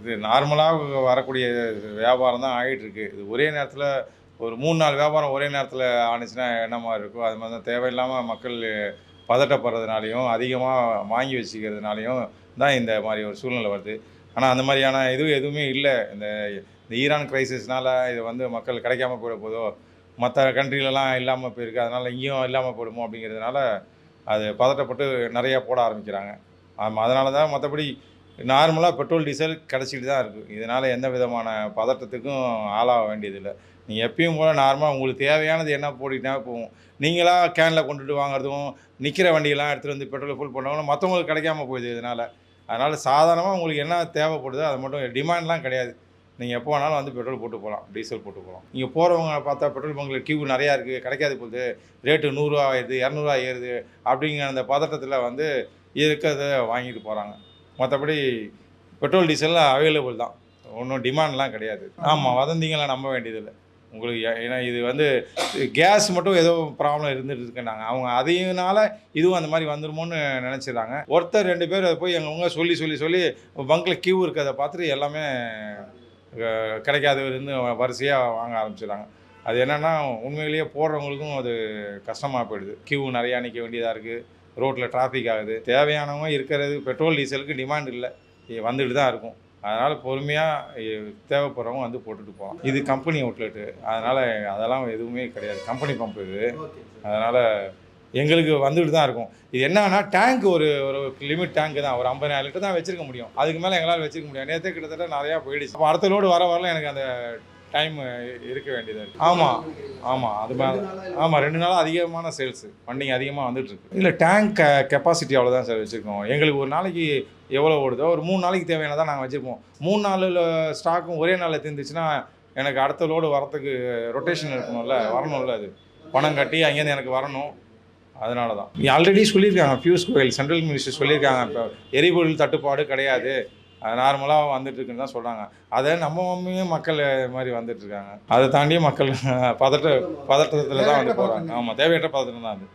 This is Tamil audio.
இது நார்மலாக வரக்கூடிய வியாபாரம் தான் ஆகிட்டுருக்கு. இது ஒரே நேரத்தில் ஒரு 3-4 வியாபாரம் ஒரே நேரத்தில் ஆணுச்சுன்னா என்ன மாதிரி இருக்கும், அது மாதிரி தான் தேவையில்லாமல் மக்கள் பதட்டப்படுறதுனாலையும் அதிகமாக வாங்கி வச்சுக்கிறதுனாலையும் தான் இந்த மாதிரி ஒரு சூழ்நிலை வருது. ஆனால் அந்த மாதிரியான எதுவுமே இல்லை. இந்த இந்த ஈரான் கிரைசிஸ்னால இது வந்து மக்கள் கிடைக்காம போயிட போதோ, மற்ற கண்ட்ரிலலாம் இல்லாமல் போயிருக்கு, அதனால் இங்கேயும் இல்லாமல் போயிடுமோ அப்படிங்கிறதுனால அது பதட்டப்பட்டு நிறையா போட ஆரம்பிக்கிறாங்க. ஆமாம், அதனால தான். மற்றபடி நார்மலாக பெட்ரோல், டீசல் கிடச்சிக்கிட்டு தான் இருக்குது. இதனால் எந்த விதமான பதட்டத்துக்கும் ஆளாக வேண்டியதில்லை. நீங்கள் எப்பயும் போல் நார்மலாக உங்களுக்கு தேவையானது என்ன போட்டுக்கிட்டா போகும். நீங்களா கேனில் கொண்டுட்டு வாங்குறதும், நிற்கிற வண்டியெல்லாம் எடுத்துகிட்டு வந்து பெட்ரோல் ஃபுல் பண்ணவங்களும் மற்றவங்களுக்கு கிடைக்காம போயிடுது இதனால். அதனால் சாதாரணமாக உங்களுக்கு என்ன தேவைப்படுதோ அதை மட்டும், டிமாண்ட்லாம் கிடையாது. நீங்கள் எப்போ வேணாலும் வந்து பெட்ரோல் போட்டு போகலாம், டீசல் போட்டு போகலாம். நீங்கள் போகிறவங்க பார்த்தா பெட்ரோல் பங்கில் கியூ நிறையா இருக்குது, கிடைக்காது போகுது, ரேட்டு ₹100 ஆயிடுது, ₹200 ஏறுது அப்படிங்கிற அந்த பதட்டத்தில் வந்து இருக்கிறத வாங்கிட்டு போகிறாங்க. மற்றபடி பெட்ரோல், டீசல்லாம் அவைலபிள் தான். ஒன்றும் டிமாண்ட்லாம் கிடையாது. ஆமாம், வதந்திங்களாம் நம்ப வேண்டியதில்லை. உங்களுக்கு ஏன்னா இது வந்து கேஸ் மட்டும் ஏதோ ப்ராப்ளம் இருந்துட்டு இருக்குன்னாங்க. அவங்க அதையினால இதுவும் அந்த மாதிரி வந்துருமோன்னு நினச்சிடுறாங்க. ஒருத்தர் 2 பேர் அதை போய் எங்கவங்க சொல்லி பங்கில் கியூ இருக்கிறத பார்த்துட்டு எல்லாமே கிடைக்காதவருந்து வரிசையாக வாங்க ஆரம்பிச்சிடுறாங்க. அது என்னென்னா உண்மையிலேயே போடுறவங்களுக்கும் அது கஷ்டமாக போயிடுது. கியூ நிறையா நிற்க வேண்டியதாக இருக்குது, ரோட்டில் டிராஃபிக் ஆகுது. தேவையானவங்க இருக்கிறது பெட்ரோல், டீசலுக்கு டிமாண்ட் இல்லை, வந்துட்டு தான் இருக்கும். அதனால் பொறுமையாக தேவைப்படுறவங்க வந்து போட்டுட்டு போகலாம். இது கம்பெனி அவுட்லெட்டு, அதனால் அதெல்லாம் எதுவுமே கிடையாது. கம்பெனி பம்ப் இது. அதனால் எங்களுக்கு வந்துட்டு தான் இருக்கும். இது என்னன்னா டேங்க் ஒரு ஒரு லிமிட் டேங்க் தான். ஒரு 50,000 லிட்டர் தான் வச்சுருக்க முடியும். அதுக்கு மேலே எங்களால் வச்சுருக்க முடியாது. நேற்றே கிட்டத்தட்ட நிறையா போயிடுச்சு. அப்போ அடுத்த லோடு வரலாம் எனக்கு அந்த டைம் இருக்க வேண்டியதாக இருக்குது. ஆமாம் அது மேலே. ஆமாம், 2 நாளாக அதிகமான சேல்ஸு, வண்டிங்க அதிகமாக வந்துட்டுருக்கு. இல்லை, டேங்க் கெப்பாசிட்டி அவ்வளோதான் சார் வச்சுருக்கோம். எங்களுக்கு ஒரு நாளைக்கு எவ்வளோ ஓடுதோ ஒரு 3 நாளைக்கு தேவையானதான் நாங்கள் வச்சுருப்போம். 3 நாளில் ஸ்டாக்கும் ஒரே நாளில் தீர்ந்துச்சுன்னா எனக்கு அடுத்த லோடு வரத்துக்கு ரொட்டேஷன் இருக்கணும்ல, வரணும்ல, அது பணம் கட்டி அங்கேருந்து எனக்கு வரணும். அதனால தான் ஆல்ரெடி சொல்லியிருக்காங்க, பியூஷ் கோயல் சென்ட்ரல் மினிஸ்டர் சொல்லியிருக்காங்க, இப்போ எரிபொருள் தட்டுப்பாடு கிடையாது, நார்மலாக வந்துட்டுருக்குன்னு தான் சொல்கிறாங்க. அதை நம்ம மக்கள் மாதிரி வந்துட்டுருக்காங்க. அதை தாண்டி மக்கள் பதட்டத்தில் தான் வந்து போகிறாங்க. ஆமாம், தேவையற்ற பதட்டம் தான் அது.